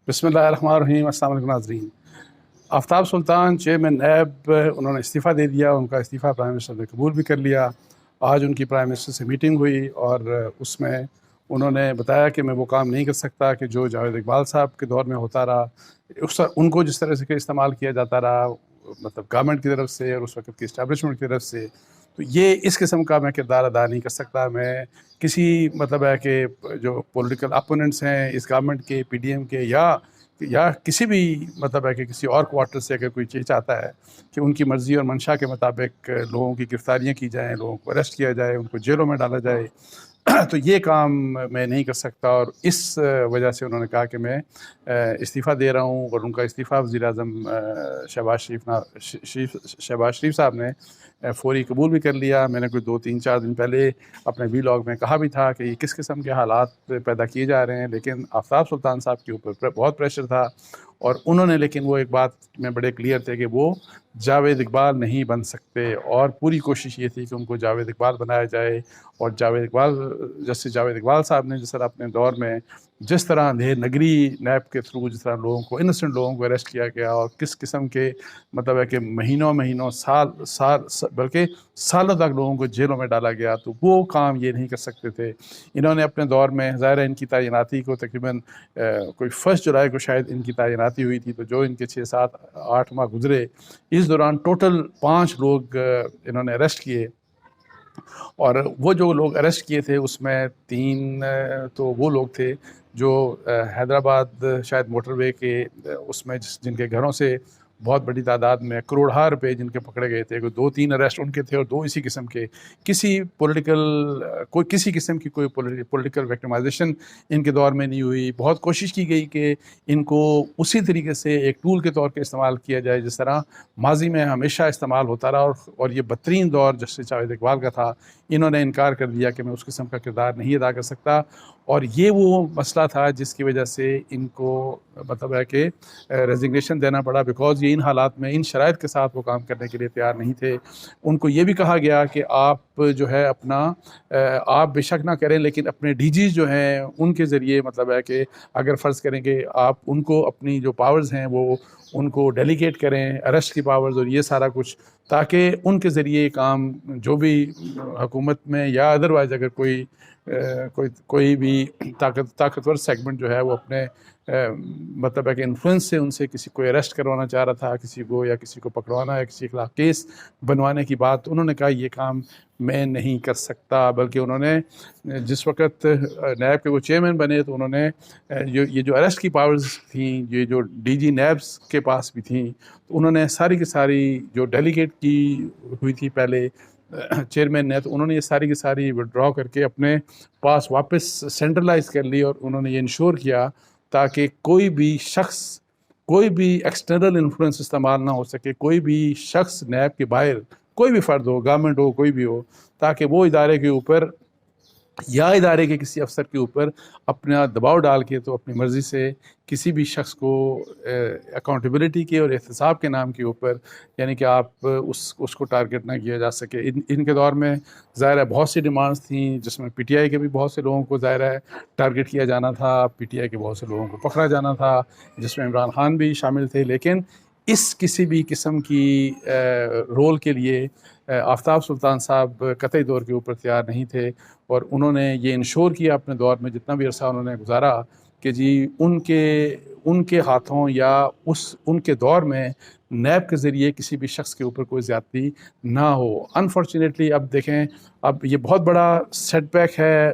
بسم اللہ الرحمن الرحیم۔ السلام علیکم ناظرین۔ آفتاب سلطان چیئرمین نیب انہوں نے استعفیٰ دے دیا، ان کا استعفیٰ پرائم منسٹر نے قبول بھی کر لیا۔ آج ان کی پرائم منسٹر سے میٹنگ ہوئی اور اس میں انہوں نے بتایا کہ میں وہ کام نہیں کر سکتا کہ جو جاوید اقبال صاحب کے دور میں ہوتا رہا، ان کو جس طرح سے استعمال کیا جاتا رہا مطلب گورنمنٹ کی طرف سے اور اس وقت کی اسٹیبلشمنٹ کی طرف سے، تو یہ اس قسم کا میں کردار ادا نہیں کر سکتا۔ میں کسی مطلب ہے کہ جو پولیٹیکل اپوننٹس ہیں اس گورنمنٹ کے، پی ڈی ایم کے یا کسی بھی مطلب ہے کہ کسی اور کوارٹر سے اگر کوئی چیز چاہتا ہے کہ ان کی مرضی اور منشا کے مطابق لوگوں کی گرفتاریاں کی جائیں، لوگوں کو اریسٹ کیا جائے، ان کو جیلوں میں ڈالا جائے، تو یہ کام میں نہیں کر سکتا۔ اور اس وجہ سے انہوں نے کہا کہ میں استعفیٰ دے رہا ہوں، اور ان کا استعفیٰ وزیر اعظم شہباز شریف صاحب نے فوری قبول بھی کر لیا۔ میں نے کوئی 2-3-4 دن پہلے اپنے ویلاگ میں کہا بھی تھا کہ یہ کس قسم کے حالات پیدا کیے جا رہے ہیں، لیکن آفتاب سلطان صاحب کے اوپر بہت پریشر تھا، اور انہوں نے لیکن وہ ایک بات میں بڑے کلیئر تھے کہ وہ جاوید اقبال نہیں بن سکتے، اور پوری کوشش یہ تھی کہ ان کو جاوید اقبال بنایا جائے۔ اور جاوید اقبال صاحب نے جس طرح اپنے دور میں جس طرح اندھیر نگری نیب کے تھرو جس طرح لوگوں کو انسنٹ لوگوں کو اریسٹ کیا گیا، اور کس قسم کے مطلب ہے کہ مہینوں سال بلکہ سالوں تک لوگوں کو جیلوں میں ڈالا گیا، تو وہ کام یہ نہیں کر سکتے تھے۔ انہوں نے اپنے دور میں ظاہر ہے ان کی تعیناتی کو تقریباً کوئی 1 جولائی کو شاید ان کی تعیناتی ہوئی تھی، تو جو ان کے 6-7-8 ماہ گزرے، اس دوران ٹوٹل 5 لوگ انہوں نے اریسٹ کیے، اور وہ جو لوگ اریسٹ کیے تھے اس میں 3 تو وہ لوگ تھے جو حیدرآباد شاید موٹر وے کے اس میں جن کے گھروں سے بہت بڑی تعداد میں کروڑہا روپے جن کے پکڑے گئے تھے، کوئی 2-3 اریسٹ ان کے تھے اور 2 اسی قسم کے کسی قسم کی کوئی پولیٹیکل وکٹمائزیشن ان کے دور میں نہیں ہوئی۔ بہت کوشش کی گئی کہ ان کو اسی طریقے سے ایک ٹول کے طور پہ استعمال کیا جائے جس طرح ماضی میں ہمیشہ استعمال ہوتا رہا، اور یہ بدترین دور جسٹس جاوید اقبال کا تھا۔ انہوں نے انکار کر دیا کہ میں اس قسم کا کردار نہیں ادا کر سکتا، اور یہ وہ مسئلہ تھا جس کی وجہ سے ان کو مطلب ہے کہ ریزگنیشن دینا پڑا، بیکاز یہ ان حالات میں ان شرائط کے ساتھ وہ کام کرنے کے لیے تیار نہیں تھے۔ ان کو یہ بھی کہا گیا کہ آپ جو ہے آپ بے شک نہ کریں، لیکن اپنے ڈی جیز جو ہیں ان کے ذریعے مطلب ہے کہ اگر فرض کریں کہ آپ ان کو اپنی جو پاورز ہیں وہ ان کو ڈیلیگیٹ کریں، اریسٹ کی پاورز اور یہ سارا کچھ، تاکہ ان کے ذریعے کام جو بھی حکومت میں یا ادروائز اگر کوئی بھی طاقتور سیگمنٹ جو ہے وہ اپنے مطلب ہے کہ انفلوئنس سے ان سے کسی کو اریسٹ کروانا چاہ رہا تھا، کسی کو پکڑوانا یا کسی کے خلاف کیس بنوانے کی بات، انہوں نے کہا یہ کام میں نہیں کر سکتا۔ بلکہ انہوں نے جس وقت نیب کے وہ چیئرمین بنے تو انہوں نے یہ جو اریسٹ کی پاورز تھیں، یہ جو ڈی جی نیبس کے پاس بھی تھیں، تو انہوں نے ساری کی ساری جو ڈیلیگیٹ کی ہوئی تھی پہلے چیئرمین نے، تو انہوں نے یہ ساری کی ساری وڈرا کر کے اپنے پاس واپس سینٹرلائز کر لی، اور انہوں نے یہ انشور کیا تاکہ کوئی بھی شخص، کوئی بھی ایکسٹرنل انفلوئنس استعمال نہ ہو سکے، کوئی بھی شخص نیب کے باہر، کوئی بھی فرد ہو، گورنمنٹ ہو، کوئی بھی ہو، تاکہ وہ ادارے کے اوپر یا ادارے کے کسی افسر کے اوپر اپنا دباؤ ڈال کے تو اپنی مرضی سے کسی بھی شخص کو اکاؤنٹیبلٹی کے اور احتساب کے نام کے اوپر، یعنی کہ آپ اس کو ٹارگٹ نہ کیا جا سکے۔ ان کے دور میں ظاہر ہے بہت سی ڈیمانڈز تھیں، جس میں پی ٹی آئی کے بھی بہت سے لوگوں کو ظاہر ہے ٹارگٹ کیا جانا تھا، پی ٹی آئی کے بہت سے لوگوں کو پکڑا جانا تھا، جس میں عمران خان بھی شامل تھے، لیکن اس کسی بھی قسم کی رول کے لیے آفتاب سلطان صاحب قطعی طور کے اوپر تیار نہیں تھے، اور انہوں نے یہ انشور کیا اپنے دور میں جتنا بھی عرصہ انہوں نے گزارا کہ جی ان کے ہاتھوں یا ان کے دور میں نیب کے ذریعے کسی بھی شخص کے اوپر کوئی زیادتی نہ ہو۔ انفارچونیٹلی اب دیکھیں، اب یہ بہت بڑا سیٹ بیک ہے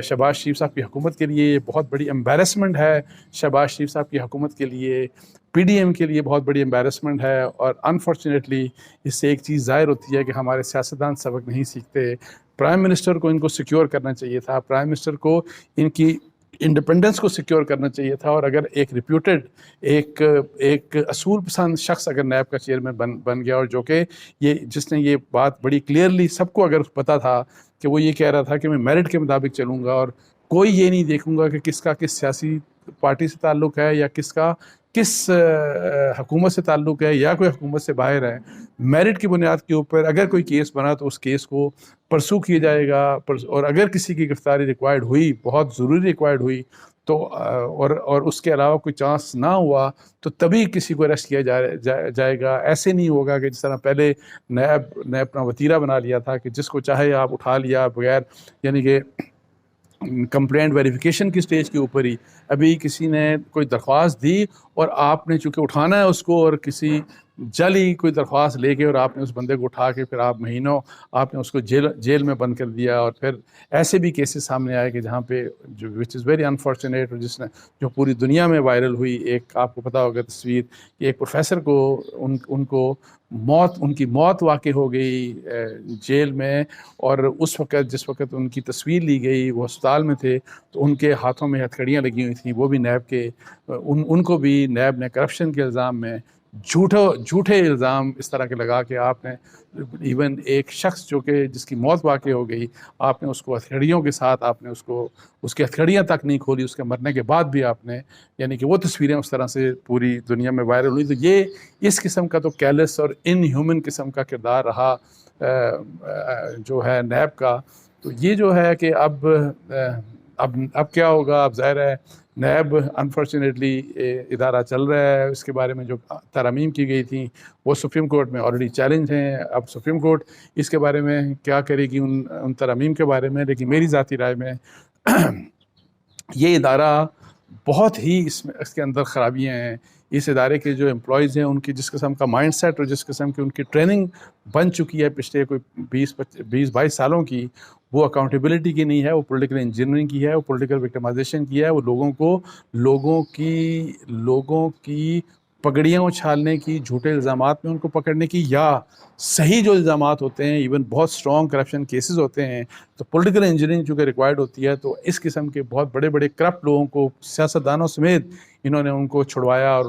شہباز شریف صاحب کی حکومت کے لیے، یہ بہت بڑی امبیرسمنٹ ہے شہباز شریف صاحب کی حکومت کے لیے، پی ڈی ایم کے لیے بہت بڑی امبیرسمنٹ ہے، اور انفارچونیٹلی اس سے ایک چیز ظاہر ہوتی ہے کہ ہمارے سیاستدان سبق نہیں سیکھتے۔ پرائم منسٹر کو ان کو سیکیور کرنا چاہیے تھا، پرائم منسٹر کو ان کی انڈیپینڈنس کو سیکیور کرنا چاہیے تھا، اور اگر ایک ریپیوٹڈ ایک اصول پسند شخص اگر نیب کا چیئرمین بن گیا، اور جو کہ جس نے یہ بات بڑی کلیئرلی سب کو اگر پتا تھا کہ وہ یہ کہہ رہا تھا کہ میں میرٹ کے مطابق چلوں گا، اور کوئی یہ نہیں دیکھوں گا کہ کس کا کس سیاسی پارٹی سے تعلق ہے یا کس حکومت سے تعلق ہے یا کوئی حکومت سے باہر ہے، میرٹ کی بنیاد کے اوپر اگر کوئی کیس بنا تو اس کیس کو پرسو کیا جائے گا، اور اگر کسی کی گرفتاری ریکوائرڈ ہوئی، بہت ضروری ریکوائرڈ ہوئی تو اور اس کے علاوہ کوئی چانس نہ ہوا تو تبھی کسی کو اریسٹ کیا جائے گا۔ ایسے نہیں ہوگا کہ جس طرح پہلے نیب نے اپنا وتیرہ بنا لیا تھا کہ جس کو چاہے آپ اٹھا لیا بغیر، یعنی کہ کمپلینٹ ویریفیکیشن کی سٹیج کے اوپر ہی ابھی کسی نے کوئی درخواست دی اور آپ نے چونکہ اٹھانا ہے اس کو، اور کسی جعلی کوئی درخواست لے کے اور آپ نے اس بندے کو اٹھا کے پھر آپ مہینوں آپ نے اس کو جیل میں بند کر دیا، اور پھر ایسے بھی کیسز سامنے آئے کہ جہاں پہ جو وچ از ویری انفارچونیٹ، اور جس نے جو پوری دنیا میں وائرل ہوئی، ایک آپ کو پتہ ہوگا تصویر کہ ایک پروفیسر کو ان کو ان کی موت واقع ہو گئی جیل میں، اور اس وقت جس وقت ان کی تصویر لی گئی وہ ہسپتال میں تھے تو ان کے ہاتھوں میں ہتھکڑیاں لگی ہوئی تھیں، وہ بھی نیب کے، ان کو بھی نیب نے کرپشن کے الزام میں جھوٹے الزام اس طرح کے لگا کہ آپ نے ایون ایک شخص جو کہ جس کی موت واقع ہو گئی، آپ نے اس کو ہتھکڑیوں کے ساتھ آپ نے اس کی ہتھکڑیاں تک نہیں کھولی، اس کے مرنے کے بعد بھی آپ نے، یعنی کہ وہ تصویریں اس طرح سے پوری دنیا میں وائرل ہوئی۔ تو یہ اس قسم کا تو کیلس اور ان ہیومن قسم کا کردار رہا جو ہے نیب کا۔ تو یہ جو ہے کہ اب کیا ہوگا، اب ظاہر ہے نیب انفارچونیٹلی ادارہ چل رہا ہے، اس کے بارے میں جو ترامیم کی گئی تھیں وہ سپریم کورٹ میں آلریڈی چیلنج ہیں۔ اب سپریم کورٹ اس کے بارے میں کیا کرے گی ان ترامیم کے بارے میں، لیکن میری ذاتی رائے میں یہ ادارہ بہت ہی اس کے اندر خرابیاں ہیں۔ اس ادارے کے جو امپلائیز ہیں ان کی جس قسم کا مائنڈ سیٹ اور جس قسم کی ان کی ٹریننگ بن چکی ہے پچھلے کوئی 20-22 سالوں کی، وہ اکاؤنٹیبلٹی کی نہیں ہے، وہ پولیٹیکل انجینئرنگ کی ہے، وہ پولیٹیکل وکٹمائزیشن کی ہے، وہ لوگوں کی پگڑیاں اچھالنے کی، جھوٹے الزامات میں ان کو پکڑنے کی، یا صحیح جو الزامات ہوتے ہیں، ایون بہت سٹرونگ کرپشن کیسز ہوتے ہیں تو پولیٹیکل انجینئرنگ چونکہ ریکوائرڈ ہوتی ہے، تو اس قسم کے بہت بڑے بڑے کرپٹ لوگوں کو، سیاستدانوں سمیت انہوں نے ان کو چھڑوایا، اور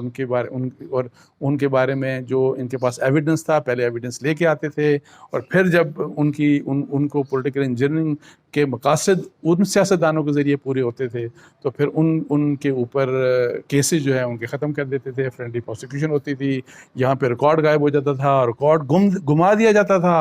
ان کے بارے میں جو ان کے پاس ایویڈنس تھا، پہلے ایویڈنس لے کے آتے تھے، اور پھر جب ان کو پولیٹیکل انجینئرنگ کے مقاصد ان سیاستدانوں کے ذریعے پورے ہوتے تھے تو پھر ان کے اوپر کیسز جو ہے ان کے ختم کر دیتے تھے، فرینڈلی پروسیکیوشن ہوتی تھی، یہاں پہ ریکارڈ غائب ہو جاتا تھا، ریکارڈ گما دیا جاتا تھا،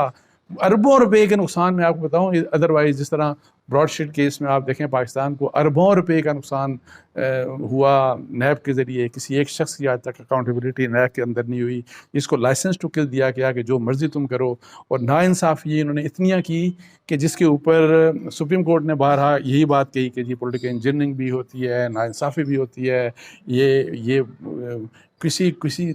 اربوں روپے کے نقصان میں آپ کو بتاؤں۔ ادروائز جس طرح براڈ شیٹ کیس میں آپ دیکھیں پاکستان کو اربوں روپے کا نقصان ہوا نیب کے ذریعے، کسی ایک شخص کی آج تک اکاؤنٹیبلٹی نیب کے اندر نہیں ہوئی، اس کو لائسنس ٹو کل دیا گیا کہ جو مرضی تم کرو، اور ناانصافی انہوں نے اتنیاں کی کہ جس کے اوپر سپریم کورٹ نے بارہا یہی بات کہی کہ جی پولیٹیکل انجینئرنگ بھی ہوتی ہے، ناانصافی بھی ہوتی ہے، یہ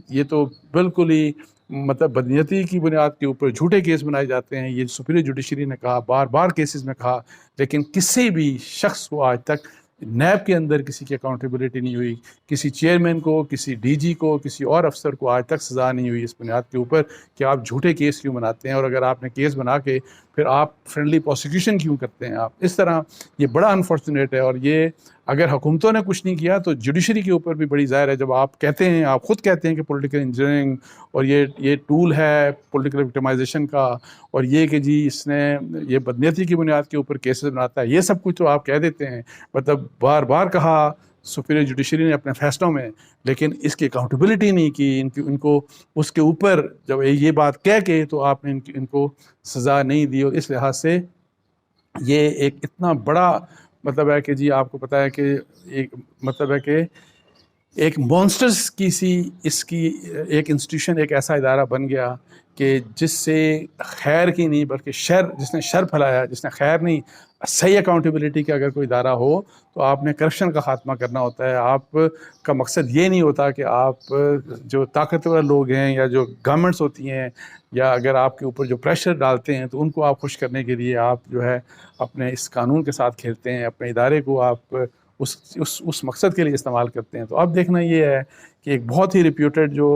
یہ تو بالکل ہی مطلب بدنیتی کی بنیاد کے اوپر جھوٹے کیس بنائے جاتے ہیں۔ یہ سپیریئر جوڈیشری نے کہا، بار بار کیسز میں کہا، لیکن کسی بھی شخص کو آج تک نیب کے اندر کسی کی اکاؤنٹیبلٹی نہیں ہوئی، کسی چیئرمین کو، کسی ڈی جی کو، کسی اور افسر کو آج تک سزا نہیں ہوئی اس بنیاد کے اوپر کہ آپ جھوٹے کیس کیوں بناتے ہیں، اور اگر آپ نے کیس بنا کے پھر آپ فرینڈلی پروسیکیوشن کیوں کرتے ہیں آپ اس طرح۔ یہ بڑا انفارچونیٹ ہے، اور یہ اگر حکومتوں نے کچھ نہیں کیا تو جوڈیشری کے اوپر بھی بڑی ظاہر ہے۔ جب آپ کہتے ہیں، آپ خود کہتے ہیں کہ پولیٹیکل انجینئرنگ اور یہ ٹول ہے پولیٹیکل وکٹمائزیشن کا، اور یہ کہ جی اس نے یہ بدنیتی کی بنیاد کے اوپر کیسز بناتا ہے، یہ سب کچھ تو آپ کہہ دیتے ہیں، مطلب بار بار کہا سپیریئر جوڈیشری نے اپنے فیصلوں میں، لیکن اس کی اکاؤنٹیبلٹی نہیں کی، ان کو اس کے اوپر جب یہ بات کہہ کے تو آپ نے ان کو سزا نہیں دی، اور اس لحاظ سے یہ ایک اتنا بڑا مطلب ہے کہ جی آپ کو پتہ ہے کہ ایک مطلب ہے کہ ایک مونسٹرز کی سی اس کی ایک انسٹیٹیوشن، ایک ایسا ادارہ بن گیا کہ جس سے خیر کی نہیں بلکہ شر، جس نے شر پھیلایا، جس نے خیر نہیں۔ صحیح اکاؤنٹیبلٹی کا اگر کوئی ادارہ ہو تو آپ نے کرپشن کا خاتمہ کرنا ہوتا ہے۔ آپ کا مقصد یہ نہیں ہوتا کہ آپ جو طاقتور لوگ ہیں یا جو گورنمنٹس ہوتی ہیں یا اگر آپ کے اوپر جو پریشر ڈالتے ہیں تو ان کو آپ خوش کرنے کے لیے آپ جو ہے اپنے اس قانون کے ساتھ کھیلتے ہیں، اپنے ادارے کو آپ اس مقصد کے لیے استعمال کرتے ہیں۔ تو اب دیکھنا یہ ہے کہ ایک بہت ہی ریپیوٹیڈ جو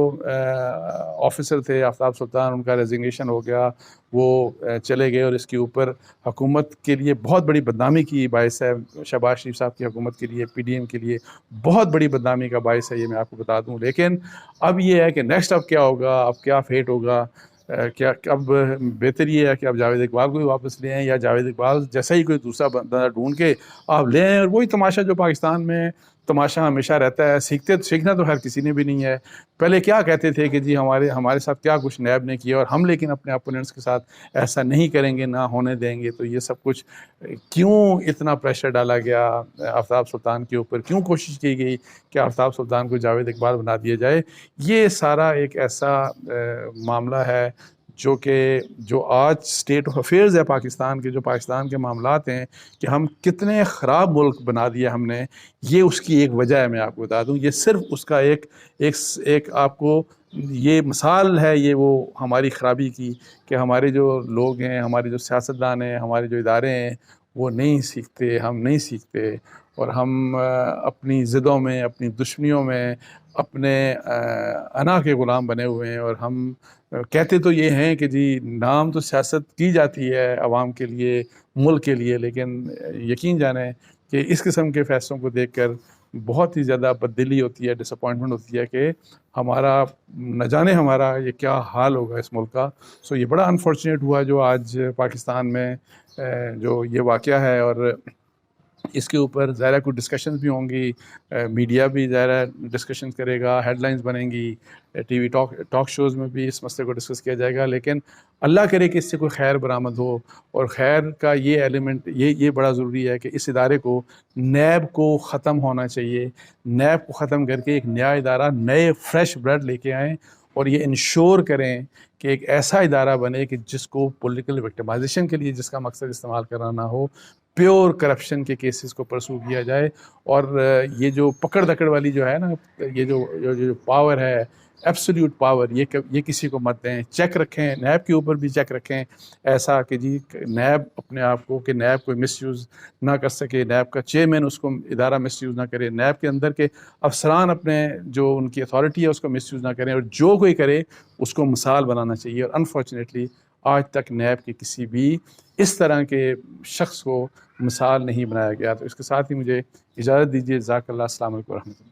آفیسر تھے آفتاب سلطان، ان کا ریزگنیشن ہو گیا، وہ چلے گئے، اور اس کے اوپر حکومت کے لیے بہت بڑی بدنامی کی باعث ہے۔ شہباز شریف صاحب کی حکومت کے لیے، پی ڈی ایم کے لیے بہت بڑی بدنامی کا باعث ہے، یہ میں آپ کو بتا دوں۔ لیکن اب یہ ہے کہ نیکسٹ اب کیا ہوگا، اب کیا فیٹ ہوگا، کیا اب بہتر یہ ہے کہ اب جاوید اقبال کو بھی واپس لے آئیں، یا جاوید اقبال جیسا ہی کوئی دوسرا بندہ ڈھونڈ کے آپ لے آئیں، اور وہی تماشا جو پاکستان میں تماشا ہمیشہ رہتا ہے. سیکھنا تو ہر کسی نے بھی نہیں ہے. پہلے کیا کہتے تھے کہ جی ہمارے ساتھ کیا کچھ نیب نے کیا اور ہم لیکن اپنے اپوننٹس کے ساتھ ایسا نہیں کریں گے، نہ ہونے دیں گے. تو یہ سب کچھ کیوں اتنا پریشر ڈالا گیا آفتاب سلطان کے اوپر، کیوں کوشش کی گئی کہ آفتاب سلطان کو جاوید اقبال بنا دیا جائے، یہ سارا ایک ایسا معاملہ ہے جو آج اسٹیٹ آف افیئرز ہے پاکستان کے، جو پاکستان کے معاملات ہیں کہ ہم کتنے خراب ملک بنا دیا ہم نے. یہ اس کی ایک وجہ ہے، میں آپ کو بتا دوں. یہ صرف اس کا ایک آپ کو یہ مثال ہے، یہ وہ ہماری خرابی کی کہ ہمارے جو لوگ ہیں، ہمارے جو سیاستدان ہیں، ہمارے جو ادارے ہیں، وہ نہیں سیکھتے، ہم نہیں سیکھتے، اور ہم اپنی ضدوں میں، اپنی دشمنیوں میں، اپنے انا کے غلام بنے ہوئے ہیں. اور ہم کہتے تو یہ ہیں کہ جی نام تو سیاست کی جاتی ہے عوام کے لیے، ملک کے لیے، لیکن یقین جانیں کہ اس قسم کے فیصلوں کو دیکھ کر بہت ہی زیادہ بددلی ہوتی ہے، ڈس اپوائنٹمنٹ ہوتی ہے کہ ہمارا نہ جانے ہمارا یہ کیا حال ہوگا اس ملک کا. سو یہ بڑا انفارچونیٹ ہوا جو آج پاکستان میں جو یہ واقعہ ہے. اور اس کے اوپر ظاہر کوئی ڈسکشنز بھی ہوں گی، میڈیا بھی ظاہر ڈسکشنز کرے گا، ہیڈ لائنز بنیں گی، ٹی وی ٹاک شوز میں بھی اس مسئلے کو ڈسکس کیا جائے گا. لیکن اللہ کرے کہ اس سے کوئی خیر برآمد ہو. اور خیر کا یہ ایلیمنٹ یہ بڑا ضروری ہے کہ اس ادارے کو، نیب کو ختم ہونا چاہیے. نیب کو ختم کر کے ایک نیا ادارہ، نئے فریش بلڈ لے کے آئیں اور یہ انشور کریں کہ ایک ایسا ادارہ بنے کہ جس کو پولیٹیکل وکٹمائزیشن کے لیے جس کا مقصد استعمال کرنا نہ ہو، پیور کرپشن کے کیسز کو پرسو کیا جائے. اور یہ جو پکڑ دکڑ والی جو ہے نا، یہ جو پاور ہے، ایبسلیوٹ پاور، یہ کسی کو مت دیں. چیک رکھیں، نیب کے اوپر بھی چیک رکھیں، ایسا کہ جی نیب اپنے آپ کو، کہ نیب کوئی مس یوز نہ کر سکے، نیب کا چیئرمین اس کو ادارہ مس یوز نہ کرے، نیب کے اندر کے افسران اپنے جو ان کی اتھارٹی ہے اس کو مس یوز نہ کریں، اور جو کوئی کرے اس کو مثال بنانا چاہیے. اور انفارچونیٹلی آج تک نیب کے کسی بھی اس طرح کے شخص کو مثال نہیں بنایا گیا. تو اس کے ساتھ ہی مجھے اجازت دیجیے. جزاک اللہ. السلام علیکم ورحمۃ اللہ.